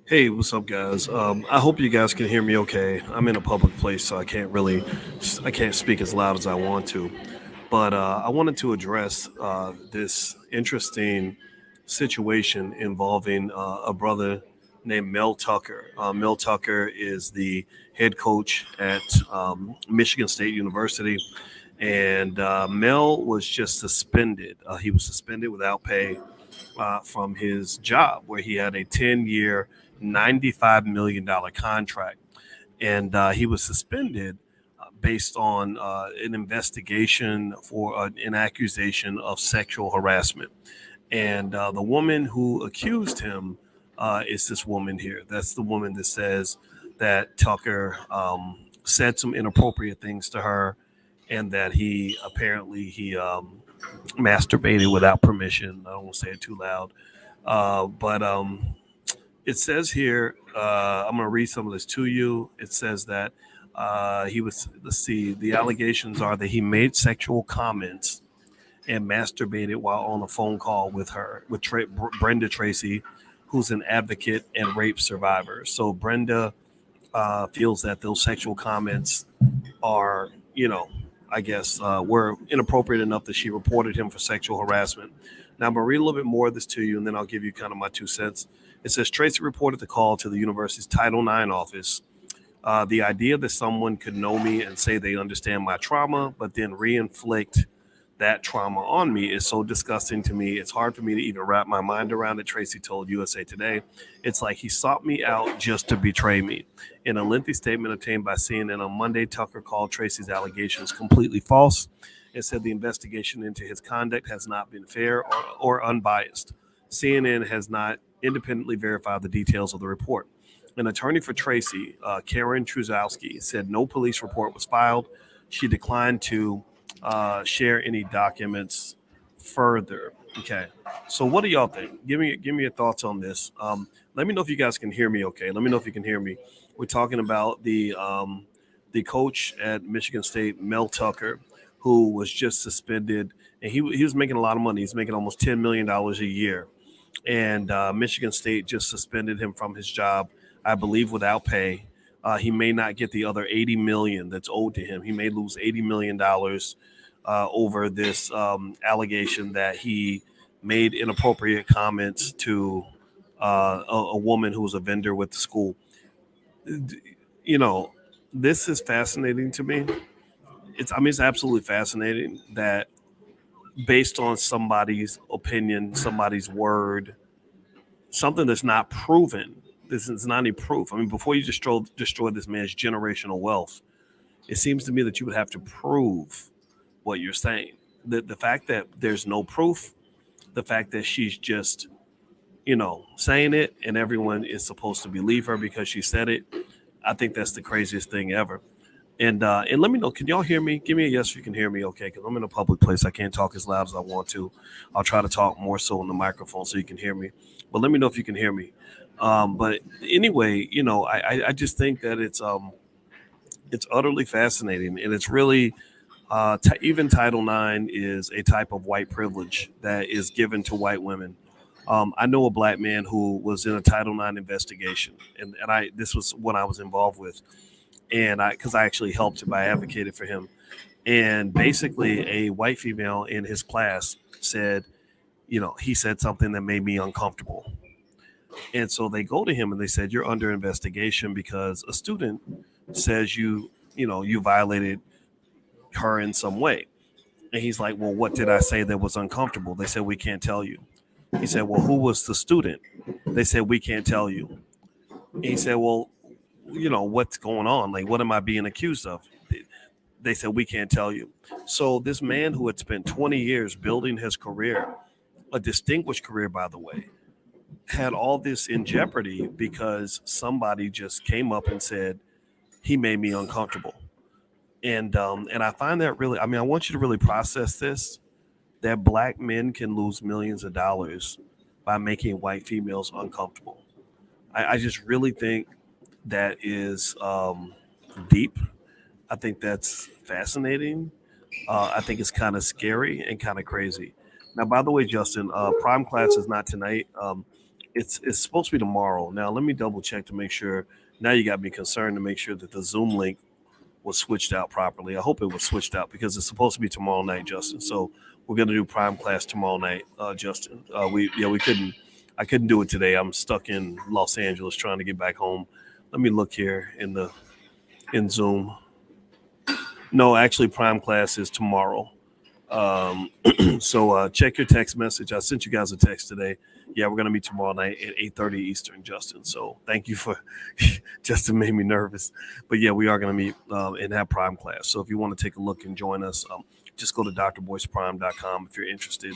Hey, what's up, guys? I hope you guys can hear me okay. I'm in a public place, so I can't speak as loud as I want to. But I wanted to address this interesting situation involving a brother named Mel Tucker. Mel Tucker is the head coach at Michigan State University, and Mel was just suspended. He was suspended without pay from his job, where he had a 10-year, $95 million contract. And he was suspended based on an investigation for an accusation of sexual harassment. And the woman who accused him is this woman here. That's the woman that says that Tucker said some inappropriate things to her, and that he masturbated without permission. I don't want to say it too loud, but it says here. I'm going to read some of this to you. It says that he was. Let's see. The allegations are that he made sexual comments and masturbated while on a phone call with Brenda Tracy, who's an advocate and rape survivor. So Brenda feels that those sexual comments are, I guess, were inappropriate enough that she reported him for sexual harassment. Now, I'm going to read a little bit more of this to you, and then I'll give you kind of my 2 cents. It says Tracy reported the call to the university's Title IX office. The idea that someone could know me and say they understand my trauma, but then reinflict that trauma on me is so disgusting to me. It's hard for me to even wrap my mind around it, Tracy told USA Today. It's like he sought me out just to betray me. In a lengthy statement obtained by CNN on Monday, Tucker called Tracy's allegations completely false and said the investigation into his conduct has not been fair or unbiased. CNN has not independently verified the details of the report. An attorney for Tracy, Karen Truzowski, said no police report was filed. She declined to share any documents further. Okay, so what do y'all think? Give me your thoughts on this. Let me know if you guys can hear me. Okay, let me know if you can hear me. We're talking about the coach at Michigan State, Mel Tucker, who was just suspended, and he was making a lot of money. He's making almost $10 million a year, and Michigan State just suspended him from his job, I believe, without pay. He may not get the other 80 million that's owed to him. He may lose $80 million over this allegation that he made inappropriate comments to a woman who was a vendor with the school. You know, this is fascinating to me. It's absolutely fascinating that based on somebody's opinion, somebody's word, something that's not proven. This is not any proof. I mean, before you destroy this man's generational wealth, it seems to me that you would have to prove what you're saying. The fact that there's no proof, the fact that she's just, saying it and everyone is supposed to believe her because she said it, I think that's the craziest thing ever. And let me know, can y'all hear me? Give me a yes if you can hear me, okay? Because I'm in a public place. I can't talk as loud as I want to. I'll try to talk more so on the microphone so you can hear me. But let me know if you can hear me. But anyway, I just think that it's utterly fascinating, and it's really even Title IX is a type of white privilege that is given to white women. I know a black man who was in a Title IX investigation, and I this was what I was involved with, and I actually helped him, I advocated for him, and basically a white female in his class said, he said something that made me uncomfortable, and so they go to him and they said, you're under investigation because a student says you violated her in some way. And he's like, well, what did I say that was uncomfortable? They said, we can't tell you. He said, well, who was the student? They said, we can't tell you. And he said, well, what's going on? Like, what am I being accused of? They said, we can't tell you. So this man who had spent 20 years building his career, a distinguished career, by the way, had all this in jeopardy because somebody just came up and said, he made me uncomfortable. And I find that really, I mean, I want you to really process this, that black men can lose millions of dollars by making white females uncomfortable. I just really think that is deep. I think that's fascinating. I think it's kind of scary and kind of crazy. Now, by the way, Justin, prime class is not tonight. It's supposed to be tomorrow. Now let me double check to make sure. Now you got me concerned to make sure that the Zoom link was switched out properly. I hope it was switched out because it's supposed to be tomorrow night, Justin. So we're gonna do prime class tomorrow night, Justin. We couldn't. I couldn't do it today. I'm stuck in Los Angeles trying to get back home. Let me look here in Zoom. No, actually, prime class is tomorrow. Um, so check your text message. I sent you guys a text today. Yeah, we're gonna meet tomorrow night at 8:30 Eastern, Justin. So thank you for Justin made me nervous, but yeah, we are gonna meet and have prime class. So if you want to take a look and join us, just go to drboyceprime.com if you're interested.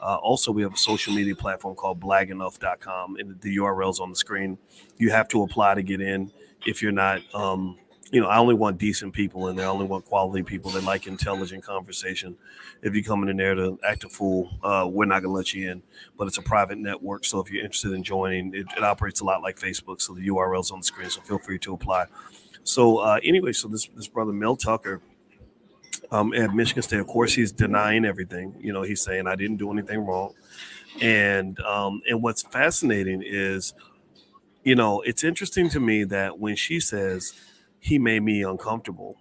Also, we have a social media platform called blagenough.com, and the URL's on the screen. You have to apply to get in. If you're not, I only want decent people in there. I only want quality people that like intelligent conversation. If you're coming in there to act a fool, we're not going to let you in. But it's a private network, so if you're interested in joining, it operates a lot like Facebook. So the URL's on the screen, so feel free to apply. So anyway, so this brother Mel Tucker at Michigan State, of course, he's denying everything. He's saying I didn't do anything wrong. And what's fascinating is, it's interesting to me that when she says he made me uncomfortable,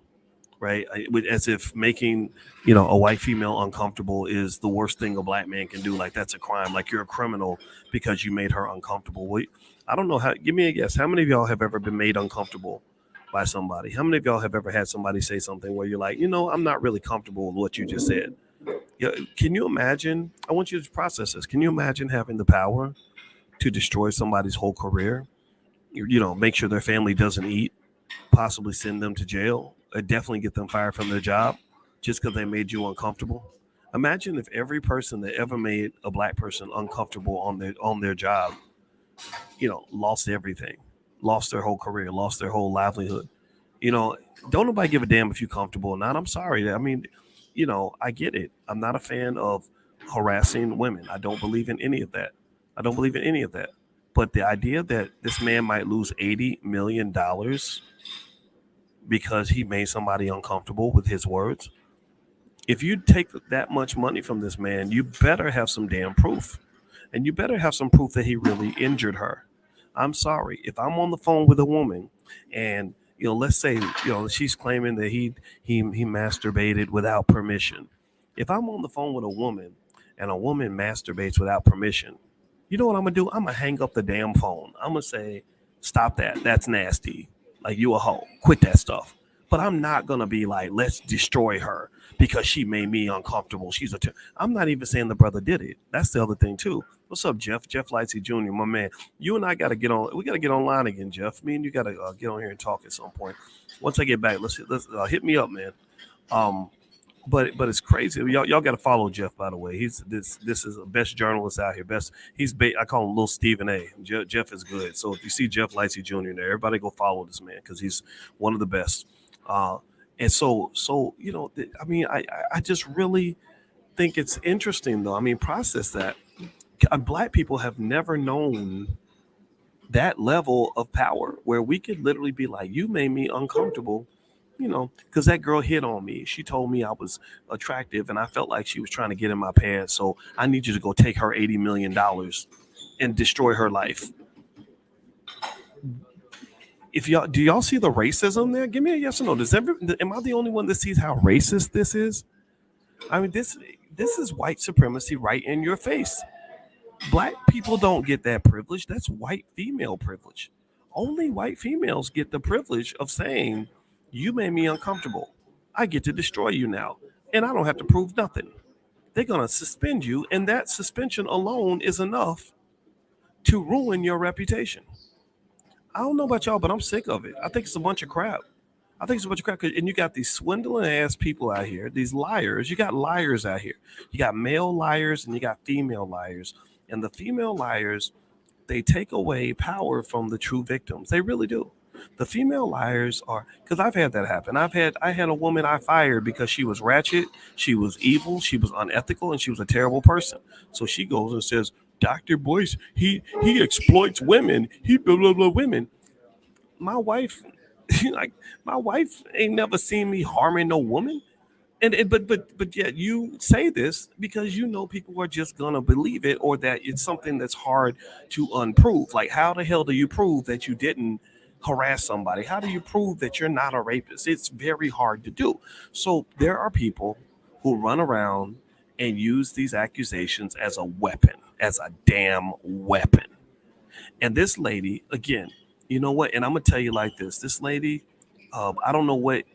right? As if making, a white female uncomfortable is the worst thing a black man can do. Like that's a crime. Like you're a criminal because you made her uncomfortable. I don't know how. Give me a guess. How many of y'all have ever been made uncomfortable by somebody? How many of y'all have ever had somebody say something where you're like, I'm not really comfortable with what you just said? Yeah. Can you imagine? I want you to process this. Can you imagine having the power to destroy somebody's whole career? Make sure their family doesn't eat, possibly send them to jail, or definitely get them fired from their job just because they made you uncomfortable. Imagine if every person that ever made a black person uncomfortable on their job, lost everything, lost their whole career, lost their whole livelihood. You know, don't nobody give a damn if you're comfortable or not. I'm sorry. I mean, I get it. I'm not a fan of harassing women. I don't believe in any of that. I don't believe in any of that. But the idea that this man might lose $80 million because he made somebody uncomfortable with his words. If you take that much money from this man, you better have some damn proof. And you better have some proof that he really injured her. I'm sorry. If I'm on the phone with a woman and let's say, she's claiming that he masturbated without permission. If I'm on the phone with a woman and a woman masturbates without permission, you know what I'm gonna do? I'm gonna hang up the damn phone. I'm gonna say, stop that. That's nasty. Like you a hoe. Quit that stuff. But I'm not gonna be like, let's destroy her because she made me uncomfortable. I'm not even saying the brother did it. That's the other thing too. What's up, Jeff? Jeff Lightsey Jr., my man. You and I got to get on. We got to get online again, Jeff. Me and you got to get on here and talk at some point. Once I get back, let's hit me up, man. Um, but it's crazy. Y'all got to follow Jeff, by the way. This is the best journalist out here. I call him Little Stephen A. Jeff is good. So if you see Jeff Lightsey Jr. there, everybody go follow this man because he's one of the best. And so I mean, I just really think it's interesting though. I mean, process that. Black people have never known that level of power where we could literally be like, you made me uncomfortable, because that girl hit on me. She told me I was attractive and I felt like she was trying to get in my pants. So I need you to go take her $80 million and destroy her life. Do y'all see the racism there? Give me a yes or no. Am I the only one that sees how racist this is? I mean, this is white supremacy right in your face. Black people don't get that privilege. That's white female privilege. Only white females get the privilege of saying, you made me uncomfortable. I get to destroy you now. And I don't have to prove nothing. They're going to suspend you. And that suspension alone is enough to ruin your reputation. I don't know about y'all, but I'm sick of it. I think it's a bunch of crap. And you got these swindling ass people out here, these liars. You got liars out here. You got male liars and you got female liars. And the female liars, they take away power from the true victims. They really do. The female liars are, because I've had that happen. I had a woman I fired because she was ratchet, she was evil, she was unethical, and she was a terrible person. So she goes and says, Dr. Boyce, he exploits women. He blah blah blah women. My wife, like my wife ain't never seen me harming no woman. But yet you say this because you know people are just gonna believe it, or that it's something that's hard to unprove. Like, how the hell do you prove that you didn't harass somebody? How do you prove that you're not a rapist? It's very hard to do. So there are people who run around and use these accusations as a weapon, as a damn weapon. And this lady, again, you know what? And I'm gonna tell you like this: this lady, I don't know what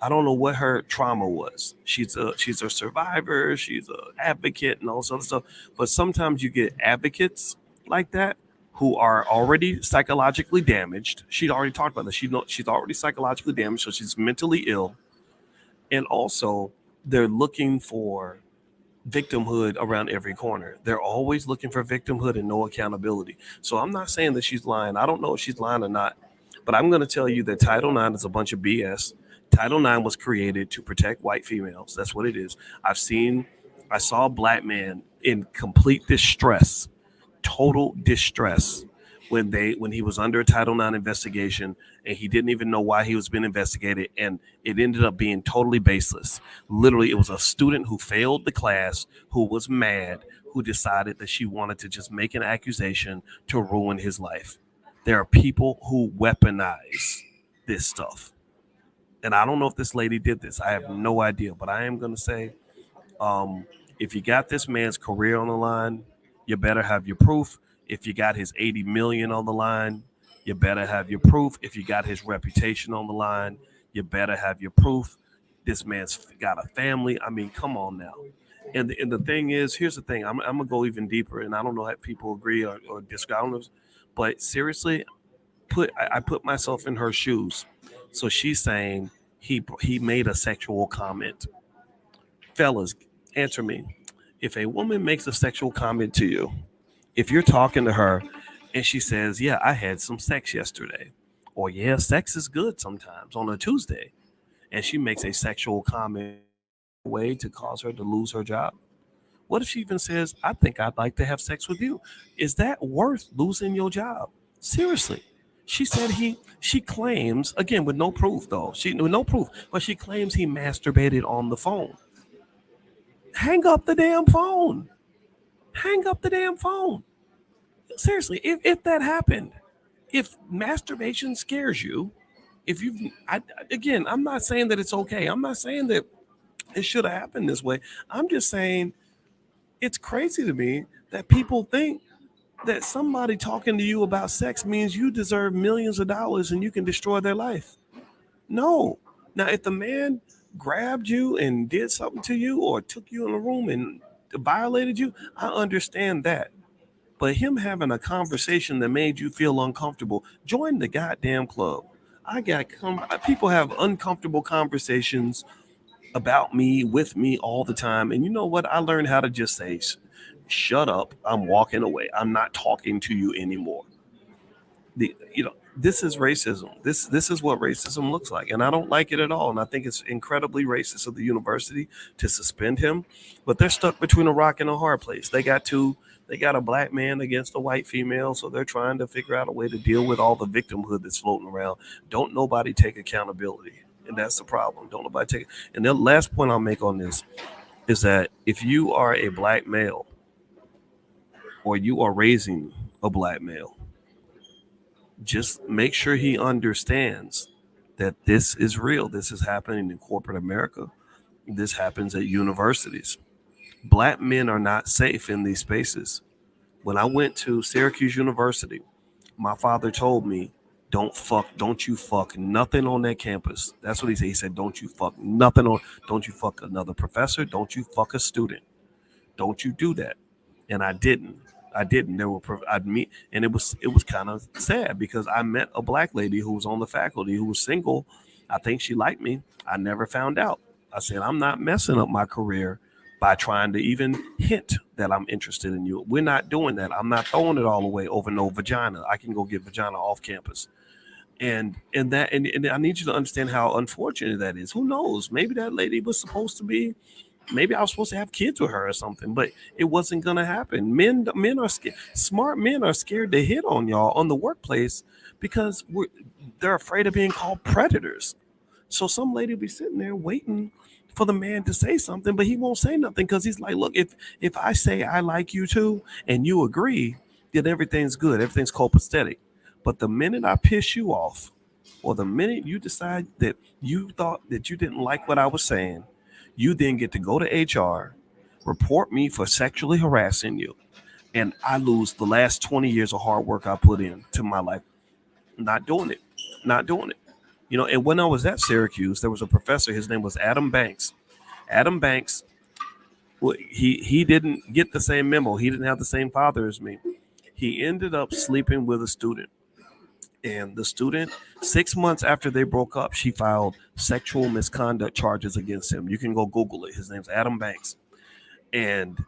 I don't know what her trauma was. She's a survivor. She's a advocate and all this other stuff. But sometimes you get advocates like that who are already psychologically damaged. She'd already talked about this. She's already psychologically damaged, so she's mentally ill, and also they're looking for victimhood around every corner. They're always looking for victimhood and no accountability. So I'm not saying that she's lying. I don't know if she's lying or not, but I'm going to tell you that Title IX is a bunch of BS. Title IX was created to protect white females. That's what it is. I saw a black man in complete distress, total distress, when he was under a Title IX investigation, and he didn't even know why he was being investigated, and it ended up being totally baseless. Literally, it was a student who failed the class, who was mad, who decided that she wanted to just make an accusation to ruin his life. There are people who weaponize this stuff, and I don't know if this lady did this. I have no idea, but I am going to say, um, if you got this man's career on the line, you better have your proof. If you got his 80 million on the line, you better have your proof. If you got his reputation on the line, you better have your proof. This man's got a family. I mean, come on now. And the thing is, here's the thing. I'm gonna go even deeper, and I don't know if people agree or disagree. I don't know, but seriously, I put myself in her shoes. So she's saying he made a sexual comment. Fellas, answer me. If a woman makes a sexual comment to you, if you're talking to her and she says, "Yeah, I had some sex yesterday," or "Yeah, sex is good sometimes on a Tuesday," and she makes a sexual comment way to cause her to lose her job? What if she even says, "I think I'd like to have sex with you"? Is that worth losing your job? Seriously. She claims, again, with no proof though. She with no proof, but she claims he masturbated on the phone. Hang up the damn phone. Hang up the damn phone. Seriously, if that happened, if masturbation scares you, if you've, again, I'm not saying that it's okay. I'm not saying that it should have happened this way. I'm just saying it's crazy to me that people think that somebody talking to you about sex means you deserve millions of dollars and you can destroy their life. No. Now, if the man grabbed you and did something to you or took you in a room and violated you, I understand that. But him having a conversation that made you feel uncomfortable, join the goddamn club. People have uncomfortable conversations about me, with me all the time. And you know what? I learned how to just say, shut up. I'm walking away. I'm not talking to you anymore. This is racism. This is what racism looks like, and I don't like it at all. And I think it's incredibly racist of the university to suspend him. But they're stuck between a rock and a hard place. They got a black man against a white female, so they're trying to figure out a way to deal with all the victimhood that's floating around. Don't nobody take accountability, and that's the problem. Don't nobody take it. And the last point I'll make on this is that if you are a black male or you are raising a black male, just make sure he understands that this is real. This is happening in corporate America. This happens at universities. Black men are not safe in these spaces. When I went to Syracuse University, my father told me, don't you fuck nothing on that campus. That's what he said. He said, don't you fuck another professor, don't you fuck a student. Don't you do that. And I didn't. I didn't. I'd meet, and it was kind of sad because I met a black lady who was on the faculty who was single. I think she liked me. I never found out. I said, I'm not messing up my career by trying to even hint that I'm interested in you. We're not doing that. I'm not throwing it all away over no vagina. I can go get vagina off campus. And I need you to understand how unfortunate that is. Who knows? Maybe that lady was supposed to be, maybe I was supposed to have kids with her or something, but it wasn't gonna happen. Men are scared. Smart men are scared to hit on y'all on the workplace because they're afraid of being called predators. So some lady will be sitting there waiting for the man to say something, but he won't say nothing because he's like, look, if I say I like you too and you agree, then everything's good, everything's copacetic. But the minute I piss you off, or the minute you decide that you thought that you didn't like what I was saying, you then get to go to HR, report me for sexually harassing you, and I lose the last 20 years of hard work I put in to my life. Not doing it. Not doing it. And when I was at Syracuse, there was a professor. His name was Adam Banks. Adam Banks, well, he didn't get the same memo. He didn't have the same father as me. He ended up sleeping with a student. And the student, 6 months after they broke up, she filed sexual misconduct charges against him. You can go Google it. His name's Adam Banks. And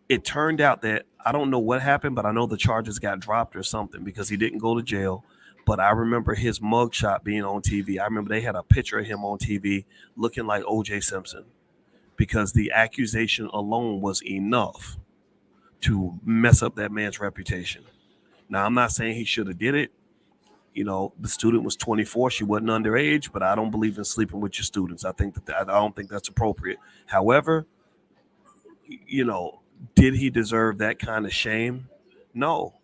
it turned out that I don't know what happened, but I know the charges got dropped or something because he didn't go to jail. But I remember his mugshot being on TV. I remember they had a picture of him on TV looking like O.J. Simpson because the accusation alone was enough to mess up that man's reputation. Now, I'm not saying he should have did it. The student was 24. She wasn't underage, but I don't believe in sleeping with your students. I don't think that's appropriate. However, did he deserve that kind of shame? No.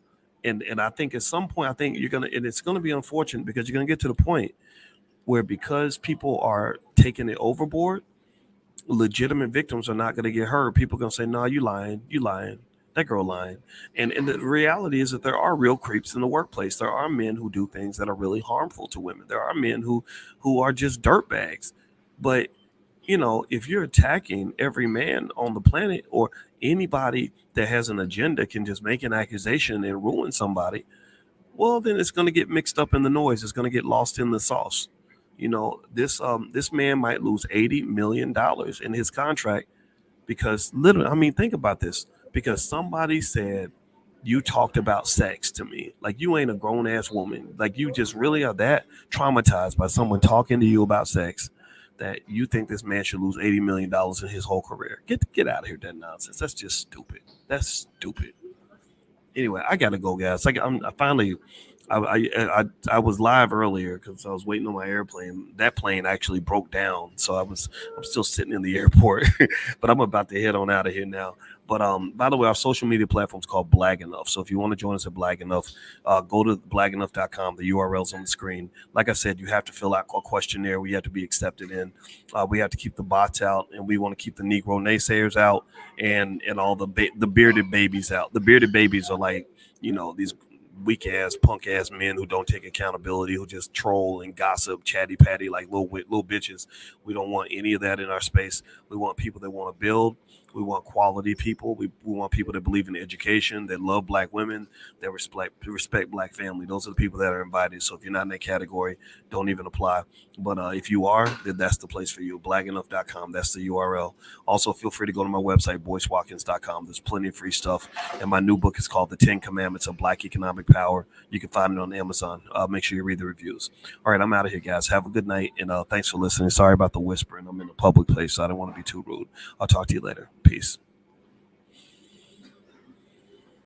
And I think at some point, I think and it's gonna be unfortunate because you're gonna get to the point where because people are taking it overboard, legitimate victims are not gonna get hurt. People are gonna say, "No, you lying, that girl lying." And the reality is that there are real creeps in the workplace. There are men who do things that are really harmful to women. There are men who are just dirtbags. But if you're attacking every man on the planet or anybody that has an agenda can just make an accusation and ruin somebody, well, then it's going to get mixed up in the noise. It's going to get lost in the sauce. This man might lose $80 million in his contract because literally, I mean, think about this. Because somebody said you talked about sex to me, like you ain't a grown ass woman, like you just really are that traumatized by someone talking to you about sex that you think this man should lose $80 million in his whole career. Get out of here, that nonsense. That's just stupid. That's stupid. Anyway, I gotta go, guys. I finally, I was live earlier because I was waiting on my airplane. That plane actually broke down, so I'm still sitting in the airport, but I'm about to head on out of here now. But by the way, our social media platform is called Blag Enough. So if you want to join us at Blag Enough, go to blagenough.com. The URL's on the screen. Like I said, you have to fill out a questionnaire. We have to be accepted in. We have to keep the bots out, and we want to keep the Negro naysayers out, and all the bearded babies out. The bearded babies are like these weak ass, punk ass men who don't take accountability, who just troll and gossip, chatty patty like little bitches. We don't want any of that in our space. We want people that want to build. We want quality people. We want people that believe in education, that love black women, that respect black family. Those are the people that are invited. So if you're not in that category, don't even apply. But if you are, then that's the place for you. Blagenough.com. That's the URL. Also, feel free to go to my website, boycewatkins.com. There's plenty of free stuff. And my new book is called The 10 Commandments of Black Economic Power. You can find it on Amazon. Make sure you read the reviews. All right, I'm out of here, guys. Have a good night, and thanks for listening. Sorry about the whispering. I'm in a public place, so I don't want to be too rude. I'll talk to you later. Peace.